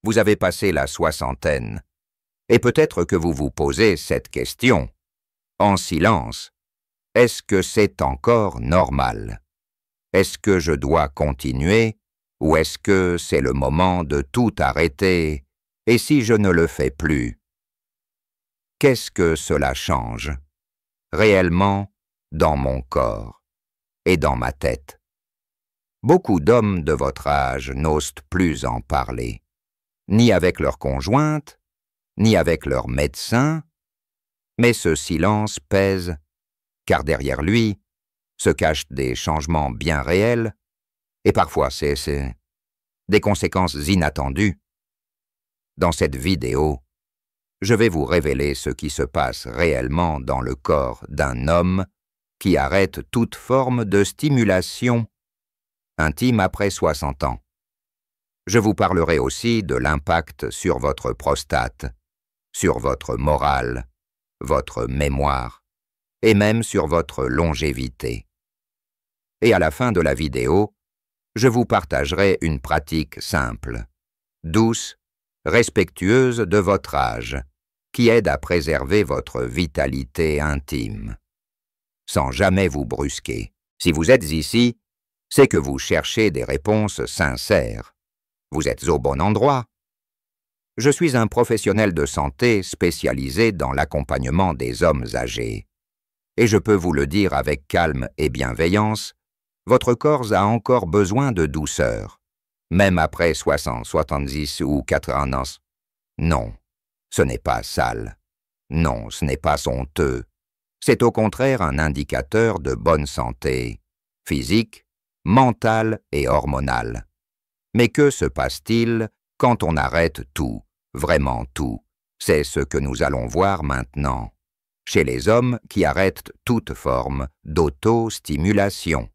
Vous avez passé la soixantaine. Et peut-être que vous vous posez cette question. En silence, est-ce que c'est encore normal? Est-ce que je dois continuer ou est-ce que c'est le moment de tout arrêter et si je ne le fais plus? Qu'est-ce que cela change, réellement, dans mon corps et dans ma tête? Beaucoup d'hommes de votre âge n'osent plus en parler, ni avec leur conjointe, ni avec leur médecin, mais ce silence pèse, car derrière lui se cachent des changements bien réels, et parfois c'est des conséquences inattendues. Dans cette vidéo, je vais vous révéler ce qui se passe réellement dans le corps d'un homme qui arrête toute forme de stimulation intime après 60 ans. Je vous parlerai aussi de l'impact sur votre prostate, sur votre morale, votre mémoire, et même sur votre longévité. Et à la fin de la vidéo, je vous partagerai une pratique simple, douce, respectueuse de votre âge, qui aide à préserver votre vitalité intime, sans jamais vous brusquer. Si vous êtes ici, c'est que vous cherchez des réponses sincères. Vous êtes au bon endroit. Je suis un professionnel de santé spécialisé dans l'accompagnement des hommes âgés. Et je peux vous le dire avec calme et bienveillance, votre corps a encore besoin de douceur, même après 60, 70 ou 80 ans. Non, ce n'est pas sale. Non, ce n'est pas honteux. C'est au contraire un indicateur de bonne santé, physique, mentale et hormonale. Mais que se passe-t-il quand on arrête tout, vraiment tout? C'est ce que nous allons voir maintenant. Chez les hommes qui arrêtent toute forme d'auto-stimulation,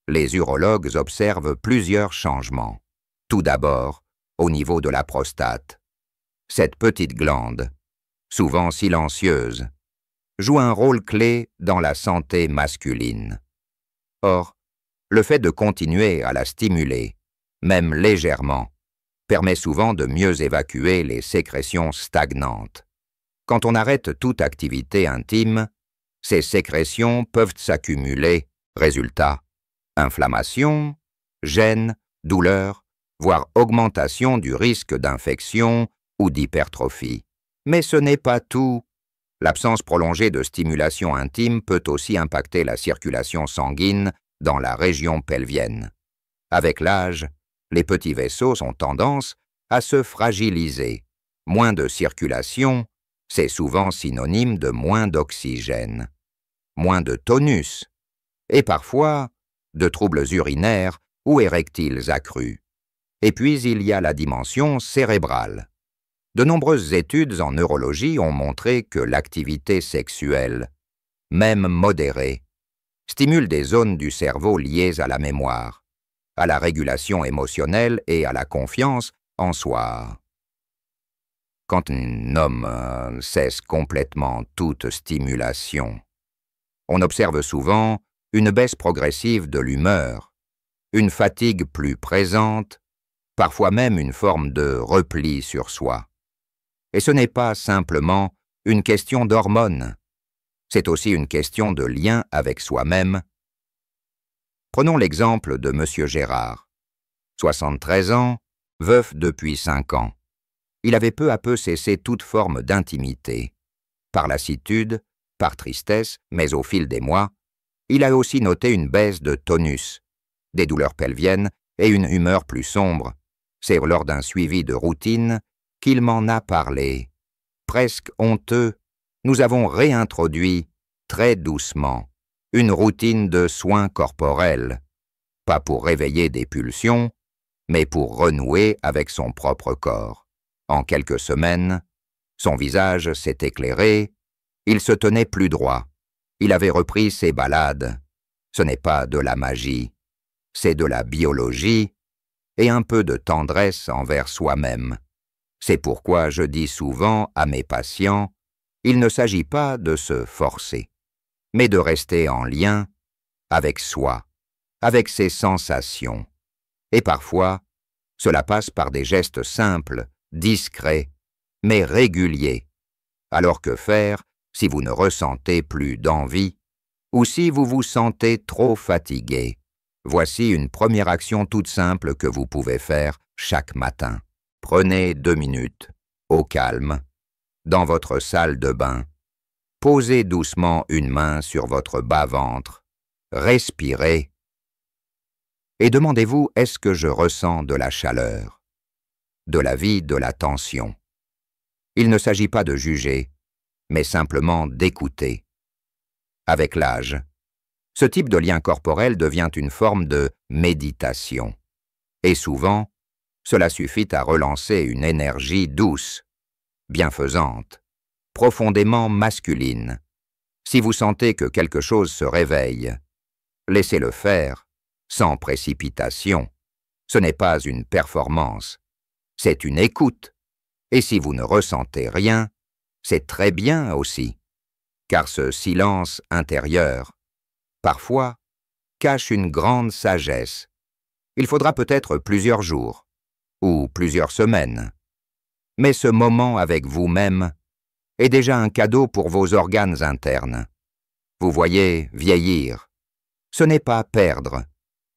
les urologues observent plusieurs changements. Tout d'abord, au niveau de la prostate. Cette petite glande, souvent silencieuse, joue un rôle clé dans la santé masculine. Or, le fait de continuer à la stimuler, même légèrement, permet souvent de mieux évacuer les sécrétions stagnantes. Quand on arrête toute activité intime, ces sécrétions peuvent s'accumuler. Résultat, inflammation, gêne, douleur, voire augmentation du risque d'infection ou d'hypertrophie. Mais ce n'est pas tout. L'absence prolongée de stimulation intime peut aussi impacter la circulation sanguine dans la région pelvienne. Avec l'âge, les petits vaisseaux ont tendance à se fragiliser. Moins de circulation, c'est souvent synonyme de moins d'oxygène, moins de tonus, et parfois de troubles urinaires ou érectiles accrus. Et puis il y a la dimension cérébrale. De nombreuses études en neurologie ont montré que l'activité sexuelle, même modérée, stimule des zones du cerveau liées à la mémoire, à la régulation émotionnelle et à la confiance en soi. Quand un homme cesse complètement toute stimulation, on observe souvent une baisse progressive de l'humeur, une fatigue plus présente, parfois même une forme de repli sur soi. Et ce n'est pas simplement une question d'hormones, c'est aussi une question de lien avec soi-même. Prenons l'exemple de M. Gérard, 73 ans, veuf depuis 5 ans. Il avait peu à peu cessé toute forme d'intimité. Par lassitude, par tristesse, mais au fil des mois, il a aussi noté une baisse de tonus, des douleurs pelviennes et une humeur plus sombre. C'est lors d'un suivi de routine qu'il m'en a parlé. Presque honteux, nous avons réintroduit, très doucement, une routine de soins corporels, pas pour réveiller des pulsions, mais pour renouer avec son propre corps. En quelques semaines, son visage s'est éclairé, il se tenait plus droit, il avait repris ses balades. Ce n'est pas de la magie, c'est de la biologie et un peu de tendresse envers soi-même. C'est pourquoi je dis souvent à mes patients, il ne s'agit pas de se forcer, mais de rester en lien avec soi, avec ses sensations. Et parfois, cela passe par des gestes simples discret, mais régulier. Alors que faire si vous ne ressentez plus d'envie ou si vous vous sentez trop fatigué? Voici une première action toute simple que vous pouvez faire chaque matin. Prenez 2 minutes, au calme, dans votre salle de bain. Posez doucement une main sur votre bas-ventre. Respirez. Et demandez-vous, est-ce que je ressens de la chaleur, de la vie, de la tension? Il ne s'agit pas de juger, mais simplement d'écouter. Avec l'âge, ce type de lien corporel devient une forme de méditation. Et souvent, cela suffit à relancer une énergie douce, bienfaisante, profondément masculine. Si vous sentez que quelque chose se réveille, laissez-le faire, sans précipitation. Ce n'est pas une performance, c'est une écoute. Et si vous ne ressentez rien, c'est très bien aussi, car ce silence intérieur, parfois, cache une grande sagesse. Il faudra peut-être plusieurs jours, ou plusieurs semaines. Mais ce moment avec vous-même est déjà un cadeau pour vos organes internes. Vous voyez, vieillir, ce n'est pas perdre,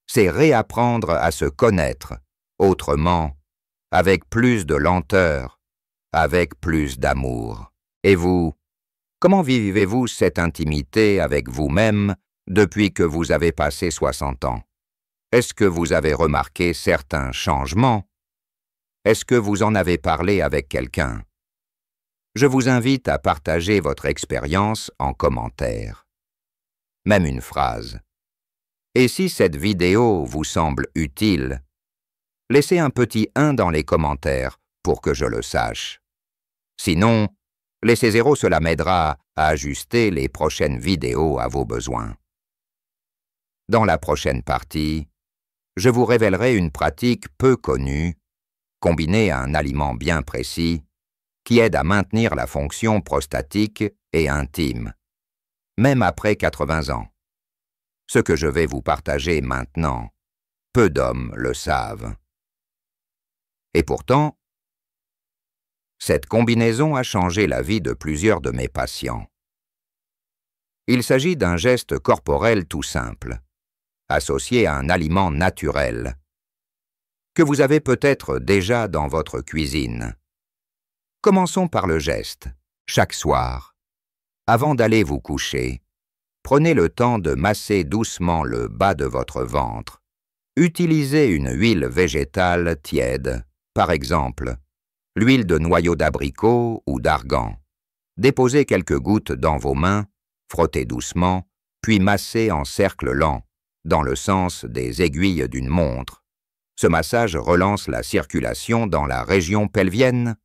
c'est réapprendre à se connaître, autrement, avec plus de lenteur, avec plus d'amour. Et vous, comment vivez-vous cette intimité avec vous-même depuis que vous avez passé 60 ans? Est-ce que vous avez remarqué certains changements? Est-ce que vous en avez parlé avec quelqu'un? Je vous invite à partager votre expérience en commentaire. Même une phrase. Et si cette vidéo vous semble utile, laissez un petit 1 dans les commentaires pour que je le sache. Sinon, laissez 0, cela m'aidera à ajuster les prochaines vidéos à vos besoins. Dans la prochaine partie, je vous révélerai une pratique peu connue, combinée à un aliment bien précis, qui aide à maintenir la fonction prostatique et intime, même après 80 ans. Ce que je vais vous partager maintenant, peu d'hommes le savent. Et pourtant, cette combinaison a changé la vie de plusieurs de mes patients. Il s'agit d'un geste corporel tout simple, associé à un aliment naturel, que vous avez peut-être déjà dans votre cuisine. Commençons par le geste. Chaque soir, avant d'aller vous coucher, prenez le temps de masser doucement le bas de votre ventre. Utilisez une huile végétale tiède, par exemple, l'huile de noyau d'abricot ou d'argan. Déposez quelques gouttes dans vos mains, frottez doucement, puis massez en cercle lent, dans le sens des aiguilles d'une montre. Ce massage relance la circulation dans la région pelvienne,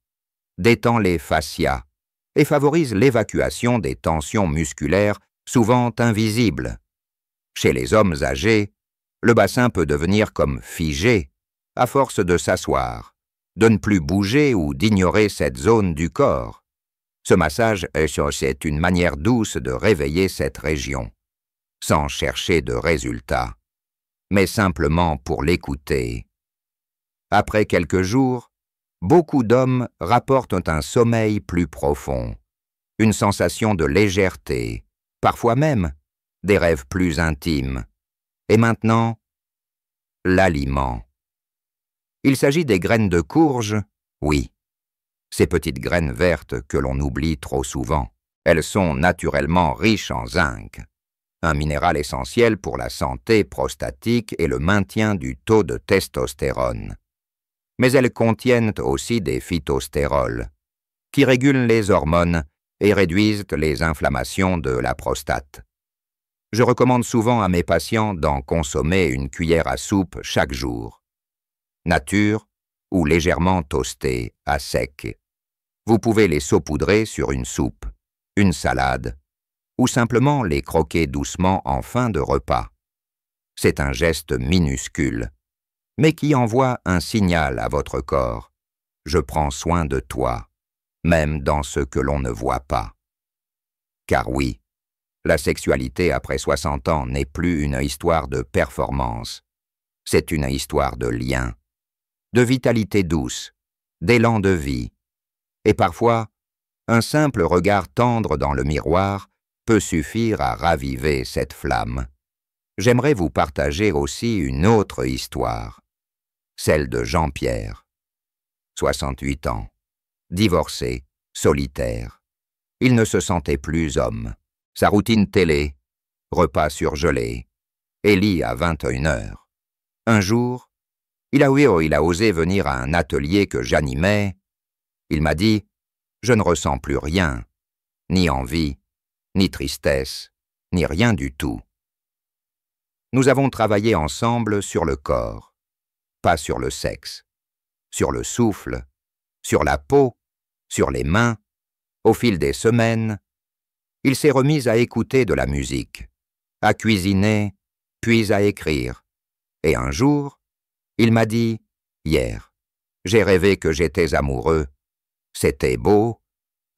détend les fascias et favorise l'évacuation des tensions musculaires souvent invisibles. Chez les hommes âgés, le bassin peut devenir comme figé, à force de s'asseoir, de ne plus bouger ou d'ignorer cette zone du corps. Ce massage est une manière douce de réveiller cette région, sans chercher de résultat, mais simplement pour l'écouter. Après quelques jours, beaucoup d'hommes rapportent un sommeil plus profond, une sensation de légèreté, parfois même des rêves plus intimes. Et maintenant, l'aliment. Il s'agit des graines de courge, oui. Ces petites graines vertes que l'on oublie trop souvent. Elles sont naturellement riches en zinc, un minéral essentiel pour la santé prostatique et le maintien du taux de testostérone. Mais elles contiennent aussi des phytostérols, qui régulent les hormones et réduisent les inflammations de la prostate. Je recommande souvent à mes patients d'en consommer une cuillère à soupe chaque jour, nature ou légèrement toastée à sec. Vous pouvez les saupoudrer sur une soupe, une salade, ou simplement les croquer doucement en fin de repas. C'est un geste minuscule, mais qui envoie un signal à votre corps. Je prends soin de toi, même dans ce que l'on ne voit pas. Car oui, la sexualité après 60 ans n'est plus une histoire de performance. C'est une histoire de lien, de vitalité douce, d'élan de vie, et parfois, un simple regard tendre dans le miroir peut suffire à raviver cette flamme. J'aimerais vous partager aussi une autre histoire, celle de Jean-Pierre, 68 ans, divorcé, solitaire. Il ne se sentait plus homme. Sa routine télé, repas surgelés, et lit à 21 heures. Un jour, il a osé venir à un atelier que j'animais. Il m'a dit « Je ne ressens plus rien, ni envie, ni tristesse, ni rien du tout. » Nous avons travaillé ensemble sur le corps, pas sur le sexe, sur le souffle, sur la peau, sur les mains. Au fil des semaines, il s'est remis à écouter de la musique, à cuisiner, puis à écrire. Et un jour, il m'a dit « Hier, j'ai rêvé que j'étais amoureux. C'était beau,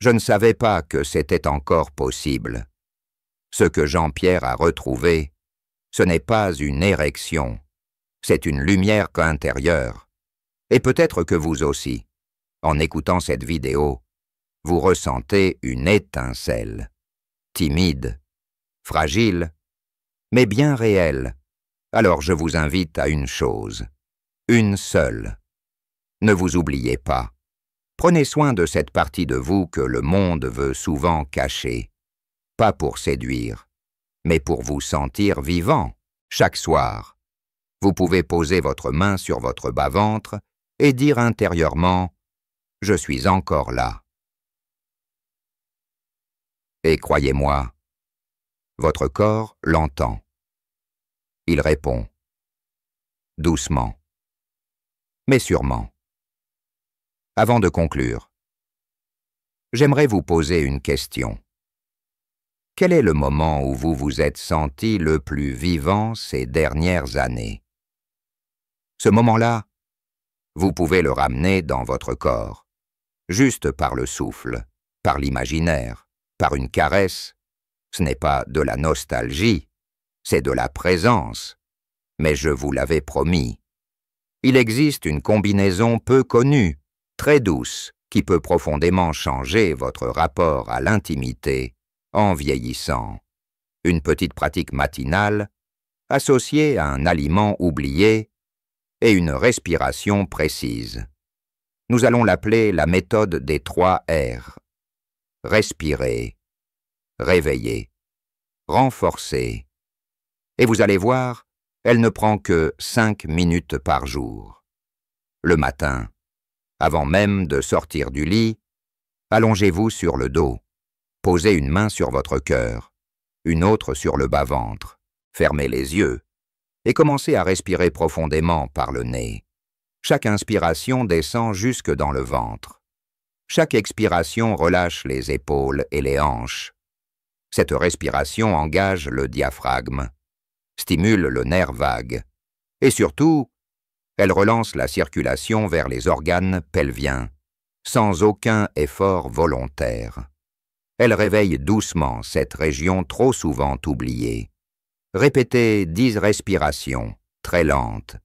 je ne savais pas que c'était encore possible. » Ce que Jean-Pierre a retrouvé, ce n'est pas une érection, c'est une lumière intérieure. Et peut-être que vous aussi, en écoutant cette vidéo, vous ressentez une étincelle, timide, fragile, mais bien réelle. Alors je vous invite à une chose, une seule. Ne vous oubliez pas. Prenez soin de cette partie de vous que le monde veut souvent cacher, pas pour séduire, mais pour vous sentir vivant, chaque soir. Vous pouvez poser votre main sur votre bas-ventre et dire intérieurement « Je suis encore là ». Et croyez-moi, votre corps l'entend. Il répond, doucement, mais sûrement. Avant de conclure, j'aimerais vous poser une question. Quel est le moment où vous vous êtes senti le plus vivant ces dernières années? Ce moment-là, vous pouvez le ramener dans votre corps, juste par le souffle, par l'imaginaire, par une caresse. Ce n'est pas de la nostalgie, c'est de la présence. Mais je vous l'avais promis. Il existe une combinaison peu connue, très douce, qui peut profondément changer votre rapport à l'intimité en vieillissant. Une petite pratique matinale, associée à un aliment oublié et une respiration précise. Nous allons l'appeler la méthode des 3 R. Respirer, réveiller, renforcer. Et vous allez voir, elle ne prend que 5 minutes par jour. Le matin, avant même de sortir du lit, allongez-vous sur le dos. Posez une main sur votre cœur, une autre sur le bas-ventre. Fermez les yeux et commencez à respirer profondément par le nez. Chaque inspiration descend jusque dans le ventre. Chaque expiration relâche les épaules et les hanches. Cette respiration engage le diaphragme, stimule le nerf vague et surtout, elle relance la circulation vers les organes pelviens, sans aucun effort volontaire. Elle réveille doucement cette région trop souvent oubliée. Répétez 10 respirations, très lentes,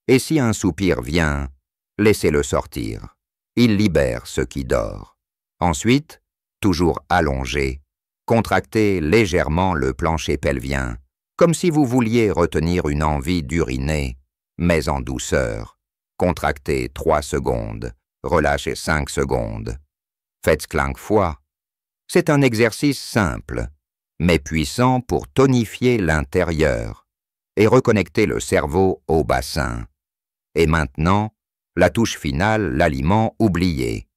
et si un soupir vient, laissez-le sortir. Il libère ce qui dort. Ensuite, toujours allongé, contractez légèrement le plancher pelvien, comme si vous vouliez retenir une envie d'uriner, mais en douceur. Contractez 3 secondes, relâchez 5 secondes. Faites 5 fois. C'est un exercice simple, mais puissant pour tonifier l'intérieur et reconnecter le cerveau au bassin. Et maintenant, la touche finale, l'aliment oublié.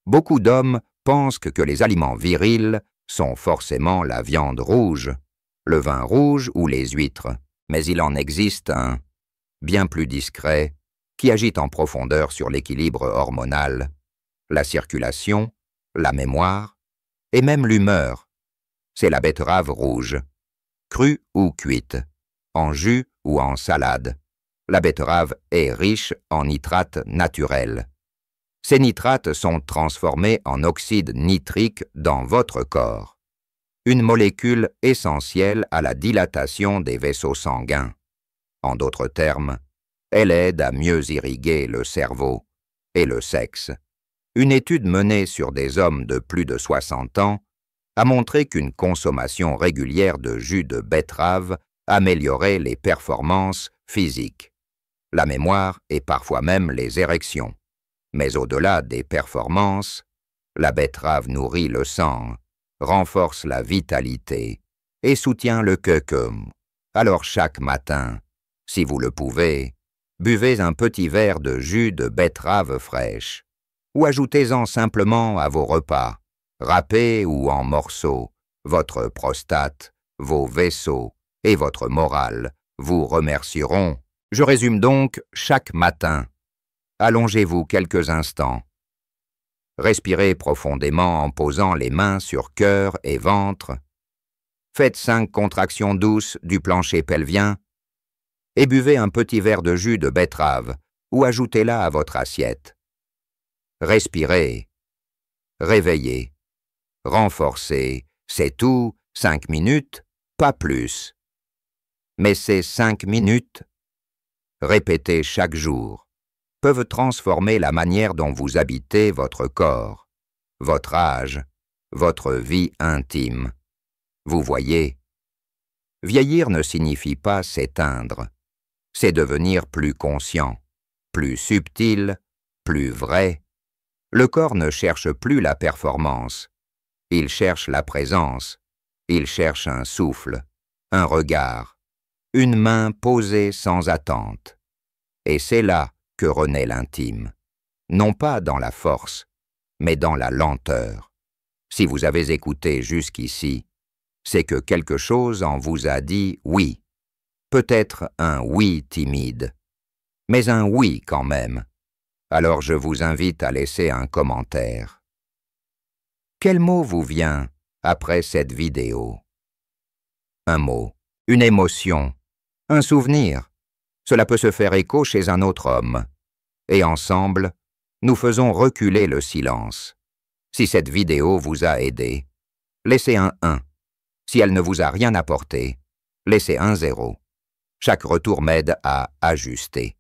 Beaucoup d'hommes pensent que les aliments virils sont forcément la viande rouge, le vin rouge ou les huîtres. Mais il en existe un, bien plus discret, qui agit en profondeur sur l'équilibre hormonal, la circulation, la mémoire et même l'humeur. C'est la betterave rouge, crue ou cuite, en jus ou en salade. La betterave est riche en nitrates naturels. Ces nitrates sont transformés en oxyde nitrique dans votre corps, une molécule essentielle à la dilatation des vaisseaux sanguins. En d'autres termes, elle aide à mieux irriguer le cerveau et le sexe, Une étude menée sur des hommes de plus de 60 ans a montré qu'une consommation régulière de jus de betterave améliorait les performances physiques, la mémoire et parfois même les érections. Mais au-delà des performances, la betterave nourrit le sang, renforce la vitalité et soutient le queuquem. Alors chaque matin, si vous le pouvez, buvez un petit verre de jus de betterave fraîche ou ajoutez-en simplement à vos repas, râpés ou en morceaux. Votre prostate, vos vaisseaux et votre morale vous remercieront. Je résume donc chaque matin. Allongez-vous quelques instants. Respirez profondément en posant les mains sur cœur et ventre. Faites 5 contractions douces du plancher pelvien et buvez un petit verre de jus de betterave ou ajoutez-la à votre assiette. Respirez, réveillez, renforcez, c'est tout, 5 minutes, pas plus. Mais ces 5 minutes, répétées chaque jour, peuvent transformer la manière dont vous habitez votre corps, votre âge, votre vie intime. Vous voyez, vieillir ne signifie pas s'éteindre, c'est devenir plus conscient, plus subtil, plus vrai. Le corps ne cherche plus la performance, il cherche la présence, il cherche un souffle, un regard, une main posée sans attente. Et c'est là que renaît l'intime, non pas dans la force, mais dans la lenteur. Si vous avez écouté jusqu'ici, c'est que quelque chose en vous a dit oui. Peut-être un oui timide, mais un oui quand même. Alors je vous invite à laisser un commentaire. Quel mot vous vient après cette vidéo? Un mot, une émotion, un souvenir. Cela peut se faire écho chez un autre homme. Et ensemble, nous faisons reculer le silence. Si cette vidéo vous a aidé, laissez un 1. Si elle ne vous a rien apporté, laissez un 0. Chaque retour m'aide à ajuster,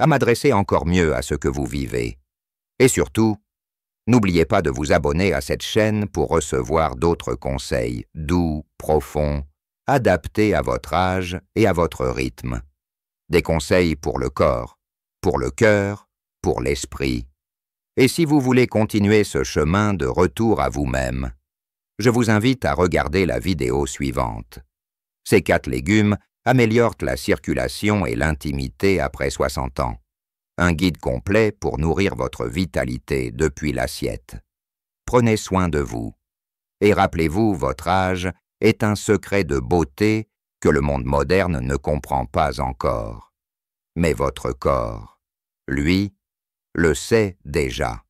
à m'adresser encore mieux à ce que vous vivez. Et surtout, n'oubliez pas de vous abonner à cette chaîne pour recevoir d'autres conseils doux, profonds, adaptés à votre âge et à votre rythme. Des conseils pour le corps, pour le cœur, pour l'esprit. Et si vous voulez continuer ce chemin de retour à vous-même, je vous invite à regarder la vidéo suivante. Ces 4 légumes améliorent la circulation et l'intimité après 60 ans. Un guide complet pour nourrir votre vitalité depuis l'assiette. Prenez soin de vous. Et rappelez-vous, votre âge est un secret de beauté que le monde moderne ne comprend pas encore. Mais votre corps, lui, le sait déjà.